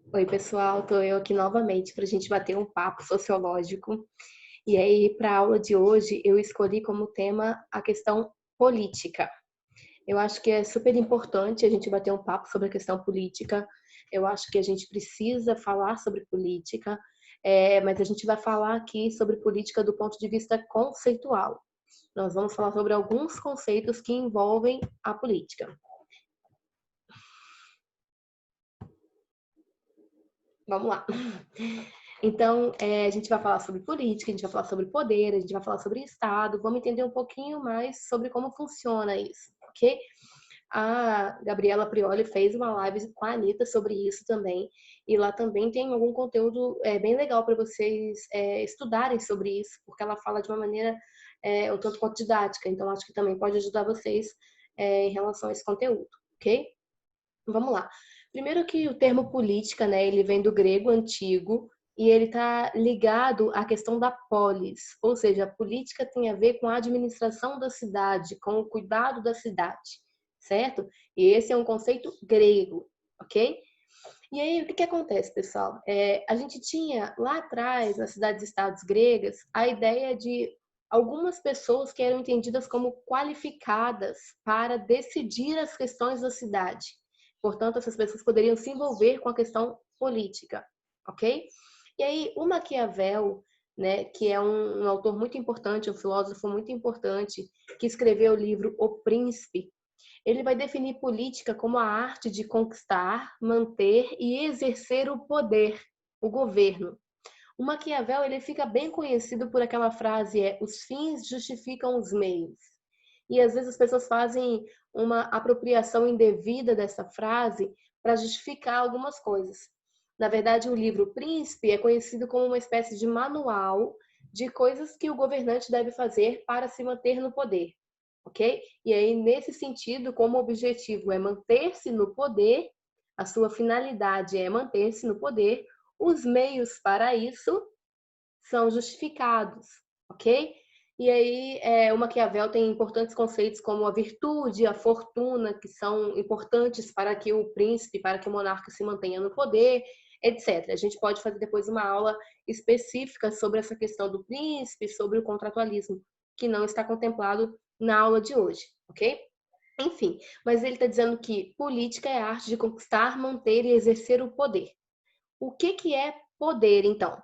Oi, pessoal, tô eu aqui novamente para a gente bater um papo sociológico. E aí, para a aula de hoje, eu escolhi como tema a questão política. Eu acho que é super importante a gente bater um papo sobre a questão política. Eu acho que a gente precisa falar sobre política, mas a gente vai falar aqui sobre política do ponto de vista conceitual. Nós vamos falar sobre alguns conceitos que envolvem a política. Vamos lá. Então, a gente vai falar sobre política, a gente vai falar sobre poder, a gente vai falar sobre Estado, vamos entender um pouquinho mais sobre como funciona isso, ok? A Gabriela Prioli fez uma live com a Anitta sobre isso também, e lá também tem algum conteúdo bem legal para vocês estudarem sobre isso, porque ela fala de uma maneira um tanto quanto didática, então acho que também pode ajudar vocês em relação a esse conteúdo, ok? Vamos lá. Primeiro que o termo política, né, ele vem do grego antigo e ele está ligado à questão da polis, ou seja, a política tem a ver com a administração da cidade, com o cuidado da cidade, certo? E esse é um conceito grego, ok? E aí, o que acontece, pessoal? A gente tinha lá atrás, nas cidades-estados gregas, a ideia de algumas pessoas que eram entendidas como qualificadas para decidir as questões da cidade. Portanto, essas pessoas poderiam se envolver com a questão política, ok? E aí, o Maquiavel, né, que é um autor muito importante, um filósofo muito importante, que escreveu o livro O Príncipe, ele vai definir política como a arte de conquistar, manter e exercer o poder, o governo. O Maquiavel ele fica bem conhecido por aquela frase os fins justificam os meios. E às vezes as pessoas fazem uma apropriação indevida dessa frase para justificar algumas coisas. Na verdade, o livro Príncipe é conhecido como uma espécie de manual de coisas que o governante deve fazer para se manter no poder, ok? E aí, nesse sentido, como o objetivo é manter-se no poder, a sua finalidade é manter-se no poder, os meios para isso são justificados, ok? E aí, o Maquiavel tem importantes conceitos como a virtude, a fortuna, que são importantes para que o príncipe, para que o monarca se mantenha no poder, etc. A gente pode fazer depois uma aula específica sobre essa questão do príncipe, sobre o contratualismo, que não está contemplado na aula de hoje, ok? Enfim, mas ele está dizendo que política é a arte de conquistar, manter e exercer o poder. O que é poder, então?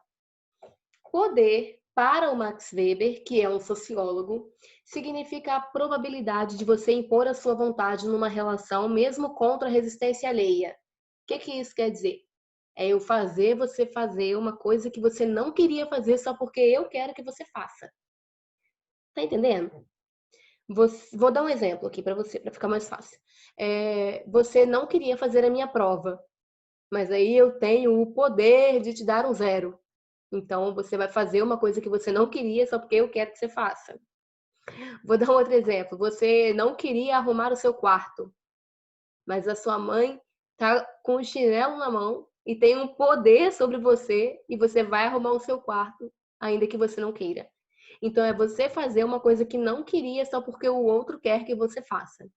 Poder, para o Max Weber, que é um sociólogo, significa a probabilidade de você impor a sua vontade numa relação, mesmo contra a resistência alheia. O que isso quer dizer? É eu fazer você fazer uma coisa que você não queria fazer só porque eu quero que você faça. Tá entendendo? Vou dar um exemplo aqui para você, para ficar mais fácil. Você não queria fazer a minha prova, mas aí eu tenho o poder de te dar um 0. Então, você vai fazer uma coisa que você não queria só porque eu quero que você faça. Vou dar um outro exemplo. Você não queria arrumar o seu quarto, mas a sua mãe tá com o chinelo na mão e tem um poder sobre você e você vai arrumar o seu quarto, ainda que você não queira. Então, é você fazer uma coisa que não queria só porque o outro quer que você faça.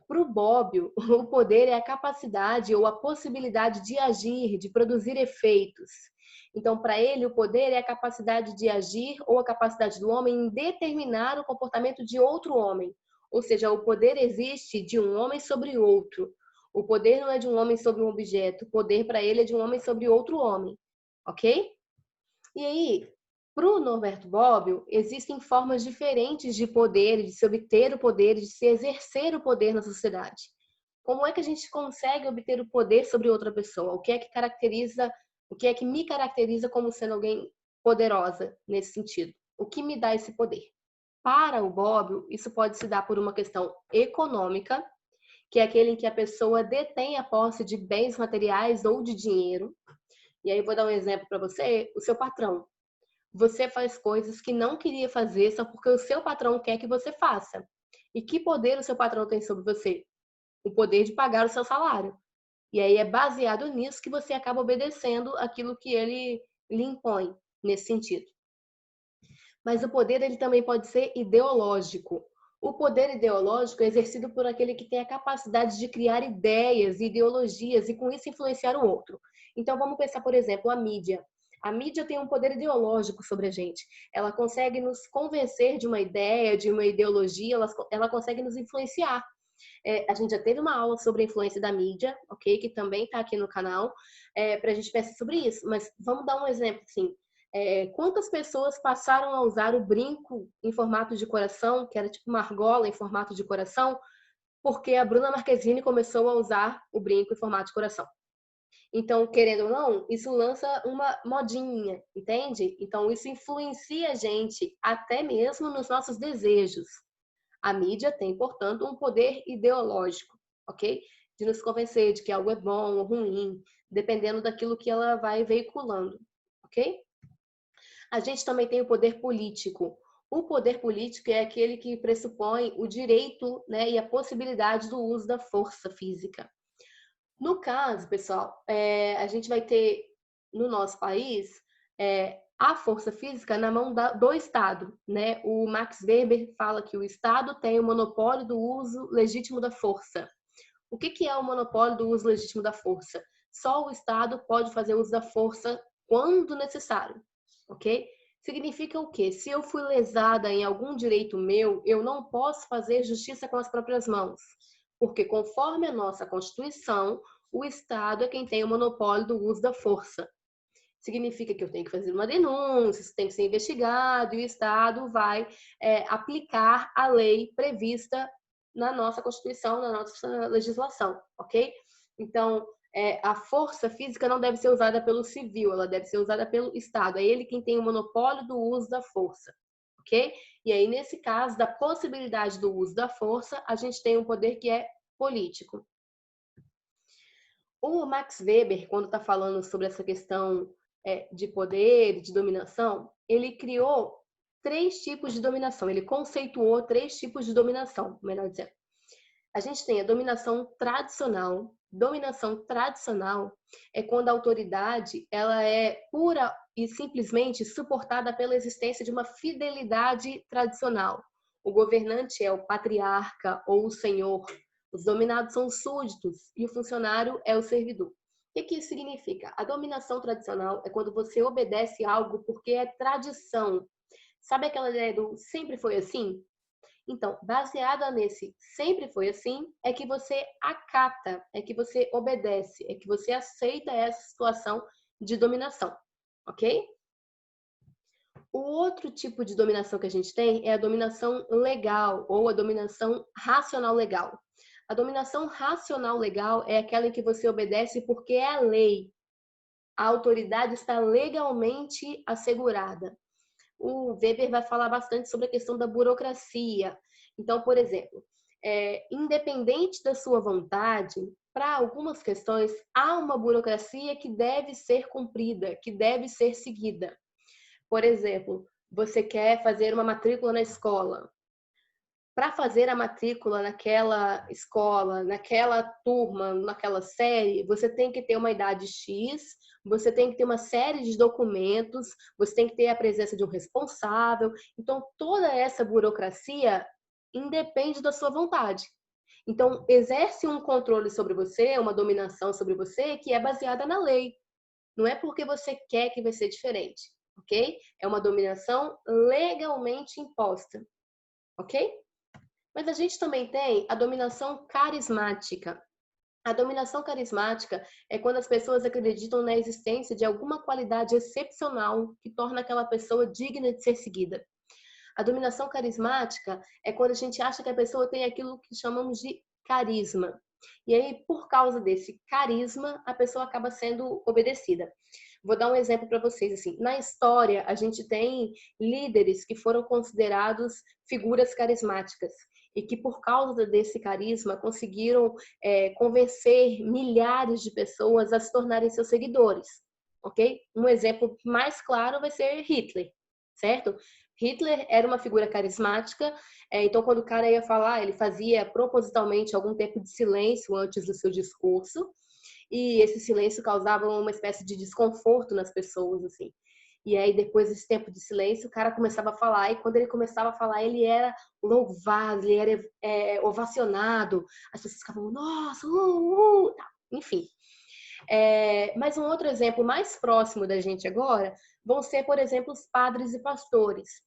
Para o Bobbio, o poder é a capacidade ou a possibilidade de agir, de produzir efeitos. Então, para ele, o poder é a capacidade de agir ou a capacidade do homem em determinar o comportamento de outro homem. Ou seja, o poder existe de um homem sobre outro. O poder não é de um homem sobre um objeto. O poder para ele é de um homem sobre outro homem. Ok? E aí, para o Norberto Bobbio, existem formas diferentes de poder, de se obter o poder, de se exercer o poder na sociedade. Como é que a gente consegue obter o poder sobre outra pessoa? O que é que caracteriza, o que é que me caracteriza como sendo alguém poderosa nesse sentido? O que me dá esse poder? Para o Bobbio, isso pode se dar por uma questão econômica, que é aquele em que a pessoa detém a posse de bens materiais ou de dinheiro. E aí eu vou dar um exemplo para você, o seu patrão. Você faz coisas que não queria fazer só porque o seu patrão quer que você faça. E que poder o seu patrão tem sobre você? O poder de pagar o seu salário. E aí é baseado nisso que você acaba obedecendo aquilo que ele lhe impõe nesse sentido. Mas o poder ele também pode ser ideológico. O poder ideológico é exercido por aquele que tem a capacidade de criar ideias, ideologias e com isso influenciar o outro. Então vamos pensar, por exemplo, a mídia. A mídia tem um poder ideológico sobre a gente. Ela consegue nos convencer de uma ideia, de uma ideologia, ela consegue nos influenciar. A gente já teve uma aula sobre a influência da mídia, ok? Que também está aqui no canal, para a gente pensar sobre isso. Mas vamos dar um exemplo, assim. Quantas pessoas passaram a usar o brinco em formato de coração, que era tipo uma argola em formato de coração, porque a Bruna Marquezine começou a usar o brinco em formato de coração. Então, querendo ou não, isso lança uma modinha, entende? Então, isso influencia a gente até mesmo nos nossos desejos. A mídia tem, portanto, um poder ideológico, ok? De nos convencer de que algo é bom ou ruim, dependendo daquilo que ela vai veiculando, ok? A gente também tem o poder político. O poder político é aquele que pressupõe o direito, né, e a possibilidade do uso da força física. No caso, pessoal, a gente vai ter no nosso país a força física na mão do Estado, né? O Max Weber fala que o Estado tem o monopólio do uso legítimo da força. O que é o monopólio do uso legítimo da força? Só o Estado pode fazer uso da força quando necessário, ok? Significa o quê? Se eu fui lesada em algum direito meu, eu não posso fazer justiça com as próprias mãos, porque conforme a nossa Constituição, o Estado é quem tem o monopólio do uso da força. Significa que eu tenho que fazer uma denúncia, isso tem que ser investigado e o Estado vai aplicar a lei prevista na nossa Constituição, na nossa legislação, ok? Então, a força física não deve ser usada pelo civil, ela deve ser usada pelo Estado. É ele quem tem o monopólio do uso da força, ok? E aí, nesse caso, da possibilidade do uso da força, a gente tem um poder que é político. O Max Weber, quando está falando sobre essa questão de poder, de dominação, ele criou 3 tipos de dominação. Ele conceituou 3 tipos de dominação, melhor dizendo. A gente tem a dominação tradicional. Dominação tradicional é quando a autoridade ela é pura e simplesmente suportada pela existência de uma fidelidade tradicional. O governante é o patriarca ou o senhor. Os dominados são os súditos e o funcionário é o servidor. O que isso significa? A dominação tradicional é quando você obedece algo porque é tradição. Sabe aquela ideia do sempre foi assim? Então, baseada nesse sempre foi assim, é que você acata, é que você obedece, é que você aceita essa situação de dominação, ok? O outro tipo de dominação que a gente tem é a dominação legal ou a dominação racional legal. A dominação racional legal é aquela em que você obedece porque é a lei. A autoridade está legalmente assegurada. O Weber vai falar bastante sobre a questão da burocracia. Então, por exemplo, independente da sua vontade, para algumas questões, há uma burocracia que deve ser cumprida, que deve ser seguida. Por exemplo, você quer fazer uma matrícula na escola. Para fazer a matrícula naquela escola, naquela turma, naquela série, você tem que ter uma idade X, você tem que ter uma série de documentos, você tem que ter a presença de um responsável. Então, toda essa burocracia independe da sua vontade. Então, exerce um controle sobre você, uma dominação sobre você, que é baseada na lei. Não é porque você quer que vai ser diferente, ok? É uma dominação legalmente imposta, ok? Mas a gente também tem a dominação carismática. A dominação carismática é quando as pessoas acreditam na existência de alguma qualidade excepcional que torna aquela pessoa digna de ser seguida. A dominação carismática é quando a gente acha que a pessoa tem aquilo que chamamos de carisma. E aí, por causa desse carisma, a pessoa acaba sendo obedecida. Vou dar um exemplo para vocês. Assim, na história, a gente tem líderes que foram considerados figuras carismáticas e que, por causa desse carisma, conseguiram convencer milhares de pessoas a se tornarem seus seguidores. Ok? Um exemplo mais claro vai ser Hitler, certo? Hitler era uma figura carismática, então quando o cara ia falar, ele fazia propositalmente algum tempo de silêncio antes do seu discurso, e esse silêncio causava uma espécie de desconforto nas pessoas, assim. E aí, depois desse tempo de silêncio, o cara começava a falar. E quando ele começava a falar, ele era louvado, ele era ovacionado. As pessoas ficavam, nossa, tá. Enfim. Mas um outro exemplo mais próximo da gente agora vão ser, por exemplo, os padres e pastores.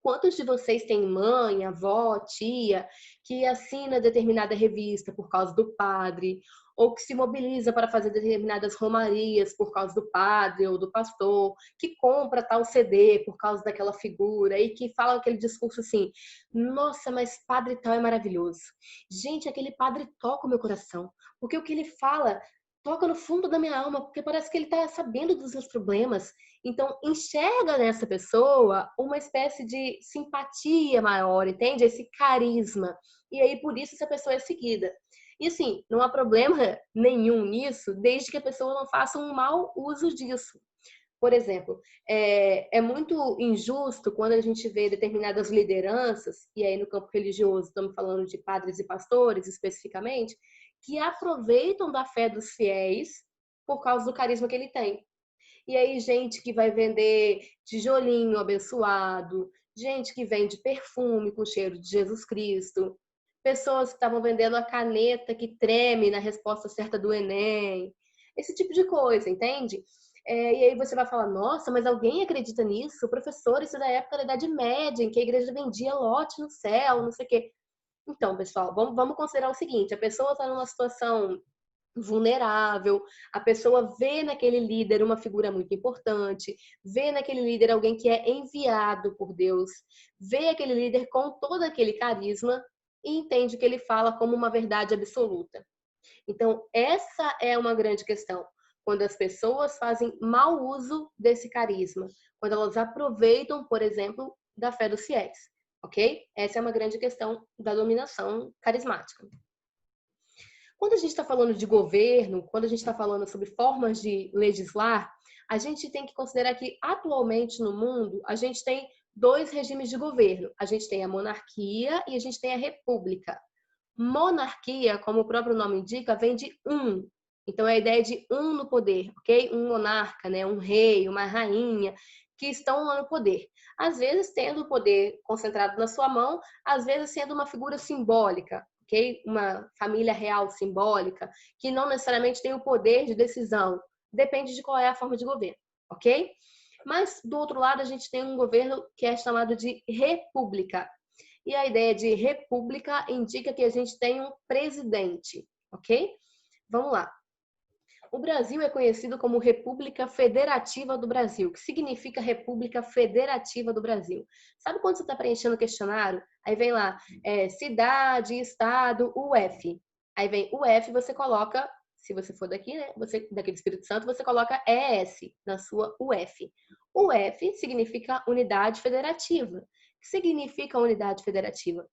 Quantos de vocês têm mãe, avó, tia, que assina determinada revista por causa do padre, ou que se mobiliza para fazer determinadas romarias por causa do padre ou do pastor, que compra tal CD por causa daquela figura e que fala aquele discurso assim: nossa, mas padre tal é maravilhoso. Gente, aquele padre toca o meu coração, porque o que ele fala toca no fundo da minha alma, porque parece que ele está sabendo dos meus problemas. Então, enxerga nessa pessoa uma espécie de simpatia maior, entende? Esse carisma. E aí, por isso, essa pessoa é seguida. E assim, não há problema nenhum nisso, desde que a pessoa não faça um mau uso disso. Por exemplo, é muito injusto quando a gente vê determinadas lideranças, e aí no campo religioso estamos falando de padres e pastores especificamente, que aproveitam da fé dos fiéis por causa do carisma que ele tem. E aí, gente que vai vender tijolinho abençoado, gente que vende perfume com cheiro de Jesus Cristo, pessoas que estavam vendendo a caneta que treme na resposta certa do Enem, esse tipo de coisa, entende? E aí você vai falar, nossa, mas alguém acredita nisso? Professor, isso é da época da Idade Média, em que a igreja vendia lote no céu, não sei o quê. Então, pessoal, vamos considerar o seguinte, a pessoa está numa situação vulnerável, a pessoa vê naquele líder uma figura muito importante, vê naquele líder alguém que é enviado por Deus, vê aquele líder com todo aquele carisma e entende o que ele fala como uma verdade absoluta. Então, essa é uma grande questão. Quando as pessoas fazem mau uso desse carisma, quando elas aproveitam, por exemplo, da fé dos fiéis, ok? Essa é uma grande questão da dominação carismática. Quando a gente está falando de governo, quando a gente está falando sobre formas de legislar, a gente tem que considerar que atualmente no mundo a gente tem dois regimes de governo. A gente tem a monarquia e a gente tem a república. Monarquia, como o próprio nome indica, vem de um. Então é a ideia de um no poder, ok? Um monarca, né? Um rei, uma rainha que estão lá no poder. Às vezes tendo o poder concentrado na sua mão, às vezes sendo uma figura simbólica, ok? Uma família real simbólica, que não necessariamente tem o poder de decisão. Depende de qual é a forma de governo, ok? Mas, do outro lado, a gente tem um governo que é chamado de república. E a ideia de república indica que a gente tem um presidente, ok? Vamos lá. O Brasil é conhecido como República Federativa do Brasil, que significa República Federativa do Brasil. Sabe quando você está preenchendo o questionário? Aí vem lá, cidade, estado, UF. Aí vem UF, você coloca, se você for daqui, né? Você, daqui do Espírito Santo, você coloca ES na sua UF. UF significa Unidade Federativa. O que significa Unidade Federativa?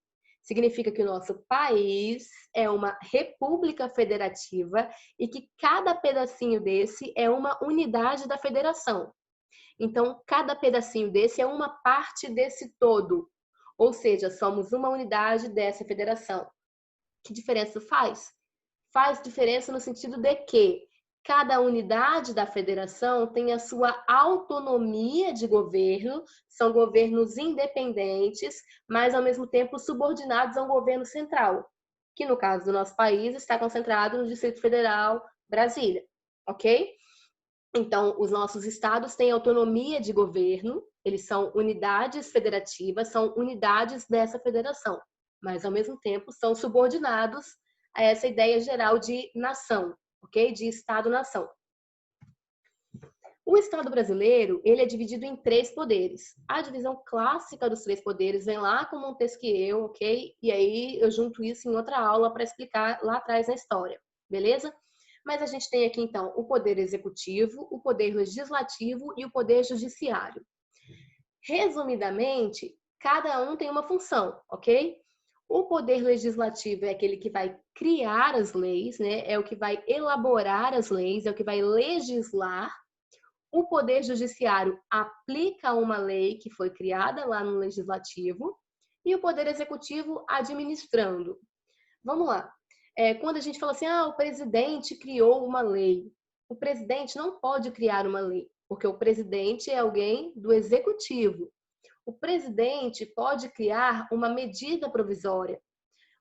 Significa que o nosso país é uma república federativa e que cada pedacinho desse é uma unidade da federação. Então, cada pedacinho desse é uma parte desse todo. Ou seja, somos uma unidade dessa federação. Que diferença faz? Faz diferença no sentido de que cada unidade da federação tem a sua autonomia de governo, são governos independentes, mas ao mesmo tempo subordinados a um governo central, que no caso do nosso país está concentrado no Distrito Federal, Brasília, ok? Então, os nossos estados têm autonomia de governo, eles são unidades federativas, são unidades dessa federação, mas ao mesmo tempo são subordinados a essa ideia geral de nação, ok? De Estado-nação. O Estado brasileiro, ele é dividido em três poderes. A divisão clássica dos três poderes vem lá com Montesquieu, ok? E aí eu junto isso em outra aula para explicar lá atrás na história, beleza? Mas a gente tem aqui, então, o poder executivo, o poder legislativo e o poder judiciário. Resumidamente, cada um tem uma função, ok? O poder legislativo é aquele que vai criar as leis, né? É o que vai elaborar as leis, é o que vai legislar. O poder judiciário aplica uma lei que foi criada lá no legislativo e o poder executivo administrando. Vamos lá. Quando a gente fala assim, o presidente criou uma lei. O presidente não pode criar uma lei. porque o presidente é alguém do executivo. O presidente pode criar uma medida provisória.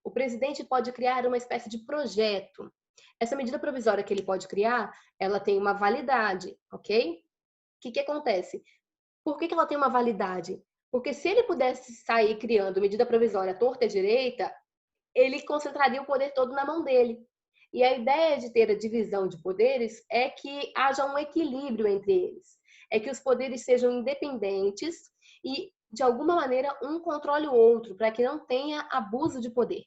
O presidente pode criar uma espécie de projeto. Essa medida provisória que ele pode criar, ela tem uma validade, ok? O que acontece? Por que ela tem uma validade? Porque se ele pudesse sair criando medida provisória torta e direita, ele concentraria o poder todo na mão dele. E a ideia de ter a divisão de poderes é que haja um equilíbrio entre eles. É que os poderes sejam independentes e, de alguma maneira, um controle o outro, para que não tenha abuso de poder.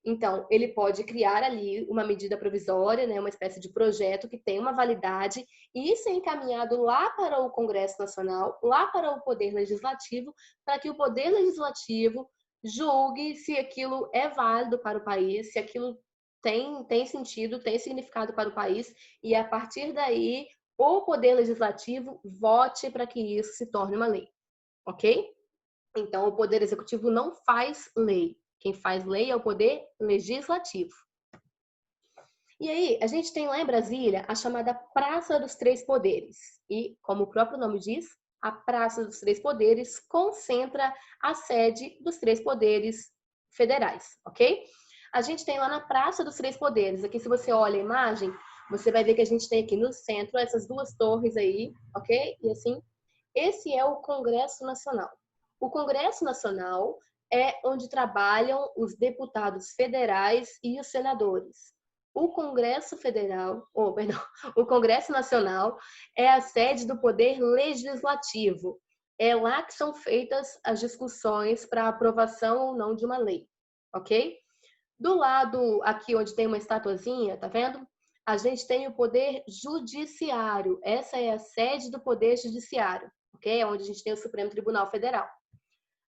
Então, ele pode criar ali uma medida provisória, né, uma espécie de projeto que tem uma validade, e isso é encaminhado lá para o Congresso Nacional, lá para o Poder Legislativo, para que o Poder Legislativo julgue se aquilo é válido para o país, se aquilo tem sentido, tem significado para o país, e a partir daí o Poder Legislativo vote para que isso se torne uma lei, ok? Então, o Poder Executivo não faz lei. Quem faz lei é o Poder Legislativo. E aí, a gente tem lá em Brasília a chamada Praça dos Três Poderes. E, como o próprio nome diz, a Praça dos Três Poderes concentra a sede dos três poderes federais, ok? A gente tem lá na Praça dos Três Poderes. Aqui, se você olha a imagem, você vai ver que a gente tem aqui no centro essas duas torres aí, ok? E assim, esse é o Congresso Nacional. O Congresso Nacional é onde trabalham os deputados federais e os senadores. O Congresso Federal, perdão, o Congresso Nacional é a sede do Poder Legislativo. É lá que são feitas as discussões para aprovação ou não de uma lei, ok? Do lado aqui onde tem uma estatuazinha, tá vendo? A gente tem o Poder Judiciário. Essa é a sede do Poder Judiciário, ok? É onde a gente tem o Supremo Tribunal Federal.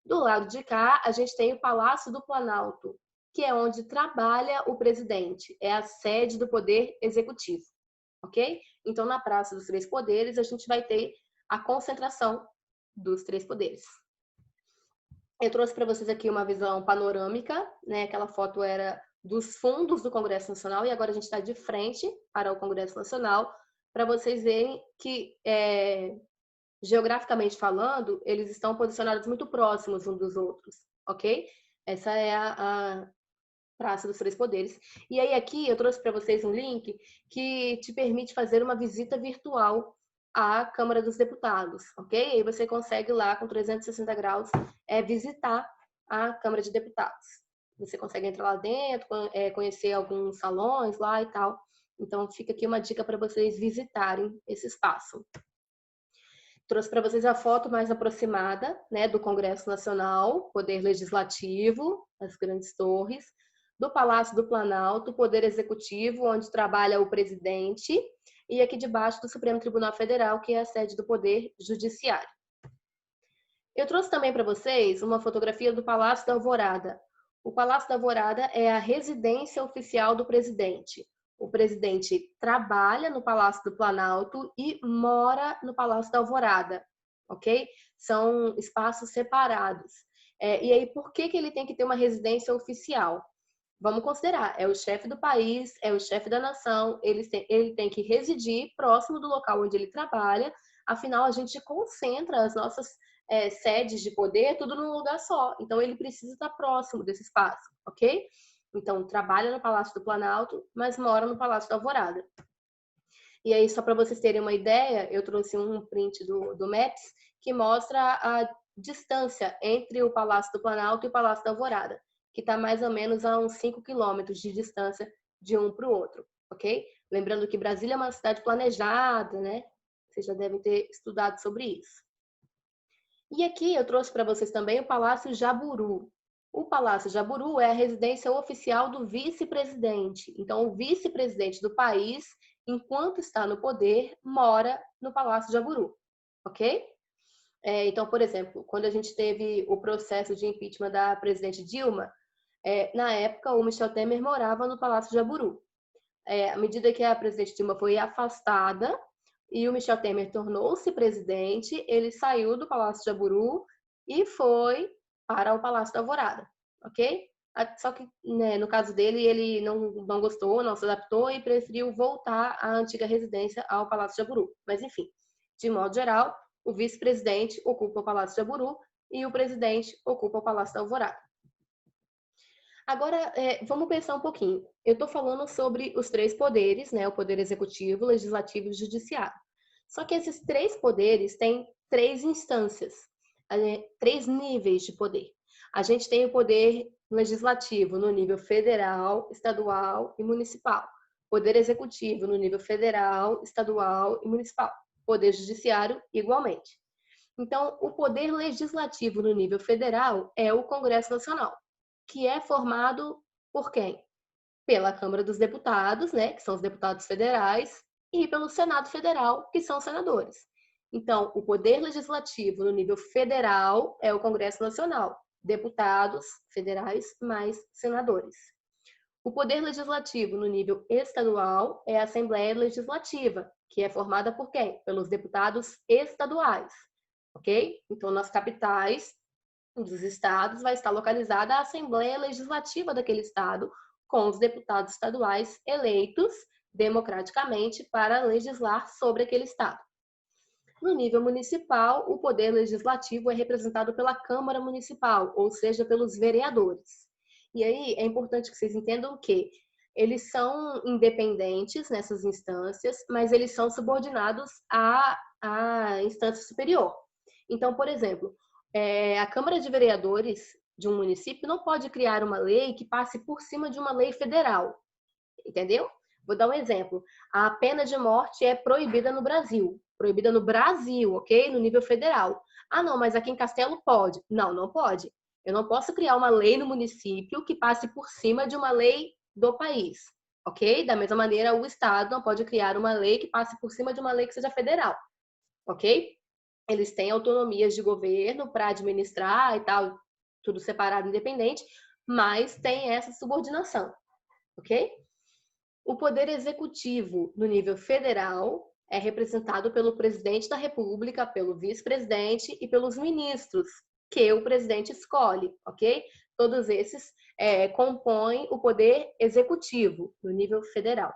Do lado de cá, a gente tem o Palácio do Planalto, que é onde trabalha o presidente. É a sede do Poder Executivo, ok? Então, na Praça dos Três Poderes, a gente vai ter a concentração dos três poderes. Eu trouxe para vocês aqui uma visão panorâmica, né? Aquela foto era dos fundos do Congresso Nacional e agora a gente está de frente para o Congresso Nacional para vocês verem que, geograficamente falando, eles estão posicionados muito próximos uns dos outros, ok? Essa é a Praça dos Três Poderes. E aí aqui eu trouxe para vocês um link que te permite fazer uma visita virtual à Câmara dos Deputados, ok? E aí você consegue lá, com 360 graus, visitar a Câmara de Deputados. Você consegue entrar lá dentro, conhecer alguns salões lá e tal. Então, fica aqui uma dica para vocês visitarem esse espaço. Trouxe para vocês a foto mais aproximada, né, do Congresso Nacional, Poder Legislativo, as grandes torres, do Palácio do Planalto, Poder Executivo, onde trabalha o presidente, e aqui debaixo do Supremo Tribunal Federal, que é a sede do Poder Judiciário. Eu trouxe também para vocês uma fotografia do Palácio da Alvorada. O Palácio da Alvorada é a residência oficial do presidente. O presidente trabalha no Palácio do Planalto e mora no Palácio da Alvorada, ok? São espaços separados. E aí, por que ele tem que ter uma residência oficial? Vamos considerar, é o chefe do país, é o chefe da nação, ele tem que residir próximo do local onde ele trabalha, afinal a gente concentra as nossas sedes de poder tudo num lugar só, então ele precisa estar próximo desse espaço, ok? Então, trabalha no Palácio do Planalto, mas mora no Palácio da Alvorada. E aí, só para vocês terem uma ideia, eu trouxe um print do Maps que mostra a distância entre o Palácio do Planalto e o Palácio da Alvorada, que está mais ou menos a uns 5 quilômetros de distância de um para o outro, ok? Lembrando que Brasília é uma cidade planejada, né? Vocês já devem ter estudado sobre isso. E aqui eu trouxe para vocês também o Palácio Jaburu. O Palácio Jaburu é a residência oficial do vice-presidente. Então, o vice-presidente do país, enquanto está no poder, mora no Palácio Jaburu, ok? Então, por exemplo, quando a gente teve o processo de impeachment da presidente Dilma, na época o Michel Temer morava no Palácio Jaburu. À medida que a presidente Dilma foi afastada e o Michel Temer tornou-se presidente, ele saiu do Palácio Jaburu e foi para o Palácio da Alvorada, ok? Só que, né, no caso dele, ele não gostou, não se adaptou e preferiu voltar à antiga residência ao Palácio Jaburu. Mas, enfim, De modo geral, o vice-presidente ocupa o Palácio de Jaburu e o presidente ocupa o Palácio da Alvorada. Agora, vamos pensar um pouquinho. Eu estou falando sobre os três poderes, né? O poder executivo, legislativo e judiciário. Só que esses três poderes têm três instâncias, três níveis de poder. A gente tem o poder legislativo no nível federal, estadual e municipal. Poder executivo no nível federal, estadual e municipal. Poder judiciário, igualmente. Então, o poder legislativo no nível federal é o Congresso Nacional, que é formado por quem? Pela Câmara dos Deputados, né, que são os deputados federais, e pelo Senado Federal, que são os senadores. Então, o poder legislativo no nível federal é o Congresso Nacional, deputados federais mais senadores. O poder legislativo no nível estadual é a Assembleia Legislativa, que é formada por quem? Pelos deputados estaduais, ok? Então, nas capitais dos estados vai estar localizada a Assembleia Legislativa daquele estado, com os deputados estaduais eleitos democraticamente para legislar sobre aquele estado. No nível municipal, o poder legislativo é representado pela Câmara Municipal, ou seja, pelos vereadores. E aí é importante que vocês entendam que eles são independentes nessas instâncias, mas eles são subordinados à instância superior. Então, por exemplo, a Câmara de Vereadores de um município não pode criar uma lei que passe por cima de uma lei federal, entendeu? Vou dar um exemplo. A pena de morte é proibida no Brasil. Proibida no Brasil, ok? No nível federal. Ah, não, mas aqui em Castelo pode. Não, não pode. Eu não posso criar uma lei no município que passe por cima de uma lei do país, ok? Da mesma maneira, o Estado não pode criar uma lei que passe por cima de uma lei que seja federal, ok? Eles têm autonomias de governo para administrar e tal, tudo separado, independente, mas tem essa subordinação, ok? O poder executivo no nível federal é representado pelo presidente da República, pelo vice-presidente e pelos ministros, que o presidente escolhe, ok? Todos esses compõem o poder executivo no nível federal.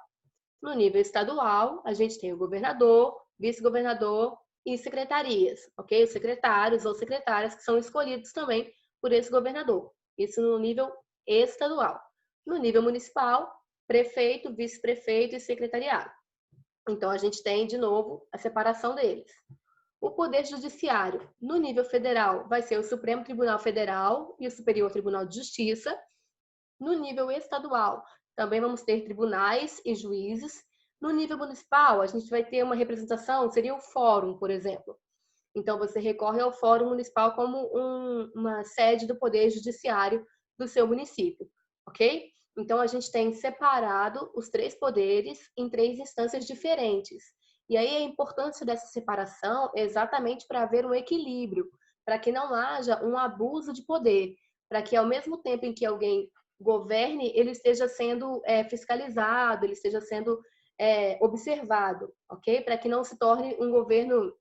No nível estadual, a gente tem o governador, vice-governador e secretarias, ok? Os secretários ou secretárias que são escolhidos também por esse governador. Isso no nível estadual. No nível municipal, prefeito, vice-prefeito e secretariado. Então, a gente tem, de novo, a separação deles. O Poder Judiciário, no nível federal, vai ser o Supremo Tribunal Federal e o Superior Tribunal de Justiça. No nível estadual, também vamos ter tribunais e juízes. No nível municipal, a gente vai ter uma representação, seria o fórum, por exemplo. Então, você recorre ao Fórum Municipal como uma sede do Poder Judiciário do seu município, ok? Então, a gente tem separado os três poderes em três instâncias diferentes. E aí, a importância dessa separação é exatamente para haver um equilíbrio, para que não haja um abuso de poder, para que, ao mesmo tempo em que alguém governe, ele esteja sendo fiscalizado, ele esteja sendo observado, ok? Para que não se torne um governo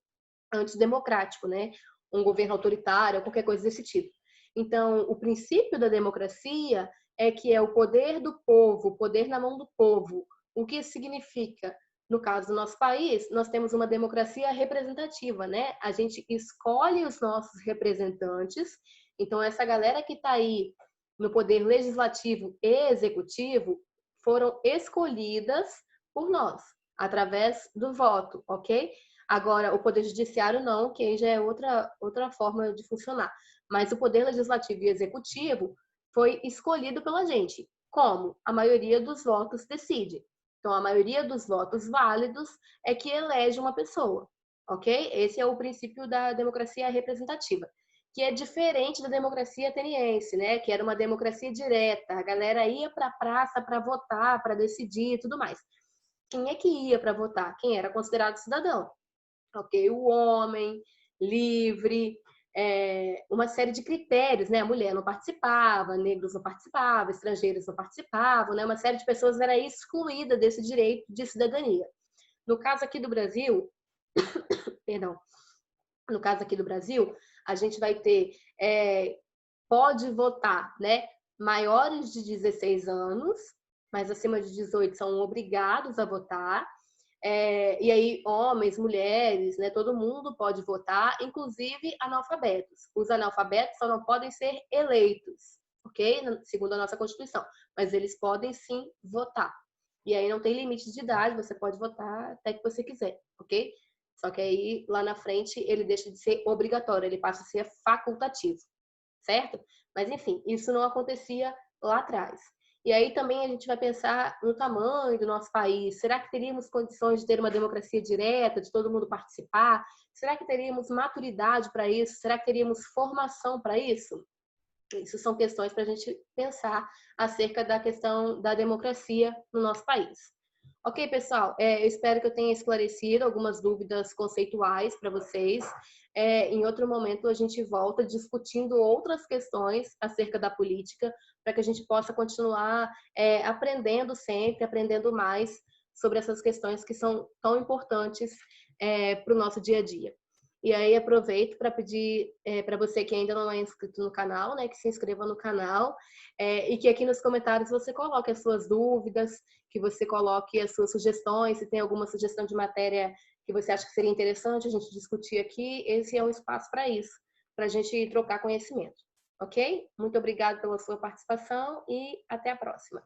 antidemocrático, né? Um governo autoritário, qualquer coisa desse tipo. Então, o princípio da democracia é que é o poder do povo, o poder na mão do povo. O que isso significa? No caso do nosso país, nós temos uma democracia representativa, né? A gente escolhe os nossos representantes. Então, essa galera que está aí no poder legislativo e executivo foram escolhidas por nós, através do voto, ok? Agora, o Poder Judiciário não, que aí já é outra forma de funcionar. Mas o Poder Legislativo e Executivo foi escolhido pela gente. Como? A maioria dos votos decide. Então, a maioria dos votos válidos é que elege uma pessoa, ok? Esse é o princípio da democracia representativa, que é diferente da democracia ateniense, né? Que era uma democracia direta. A galera ia para a praça para votar, para decidir e tudo mais. Quem é que ia para votar? Quem era considerado cidadão. Ok, o homem livre, uma série de critérios, né? A mulher não participava, negros não participavam, estrangeiros não participavam, né? Uma série de pessoas era excluída desse direito de cidadania. No caso aqui do Brasil, perdão, no caso aqui do Brasil, a gente vai ter, pode votar, né? Maiores de 16 anos, mas acima de 18 são obrigados a votar. E aí, homens, mulheres, né, todo mundo pode votar, inclusive analfabetos. Os analfabetos só não podem ser eleitos, ok? Segundo a nossa Constituição. Mas eles podem sim votar. E aí não tem limite de idade, você pode votar até que você quiser, ok? Só que aí, lá na frente, ele deixa de ser obrigatório, ele passa a ser facultativo, certo? Mas, enfim, isso não acontecia lá atrás. E aí também a gente vai pensar no tamanho do nosso país. Será que teríamos condições de ter uma democracia direta, de todo mundo participar? Será que teríamos maturidade para isso? Será que teríamos formação para isso? Isso são questões para a gente pensar acerca da questão da democracia no nosso país. Ok, pessoal, eu espero que eu tenha esclarecido algumas dúvidas conceituais para vocês. Em outro momento, a gente volta discutindo outras questões acerca da política, para que a gente possa continuar aprendendo sempre, aprendendo mais sobre essas questões que são tão importantes para o nosso dia a dia. E aí aproveito para pedir para você que ainda não é inscrito no canal, né, que se inscreva no canal e que aqui nos comentários você coloque as suas dúvidas, que você coloque as suas sugestões, se tem alguma sugestão de matéria que você acha que seria interessante a gente discutir aqui, esse é um espaço para isso, para a gente trocar conhecimento, ok? Muito obrigada pela sua participação e até a próxima.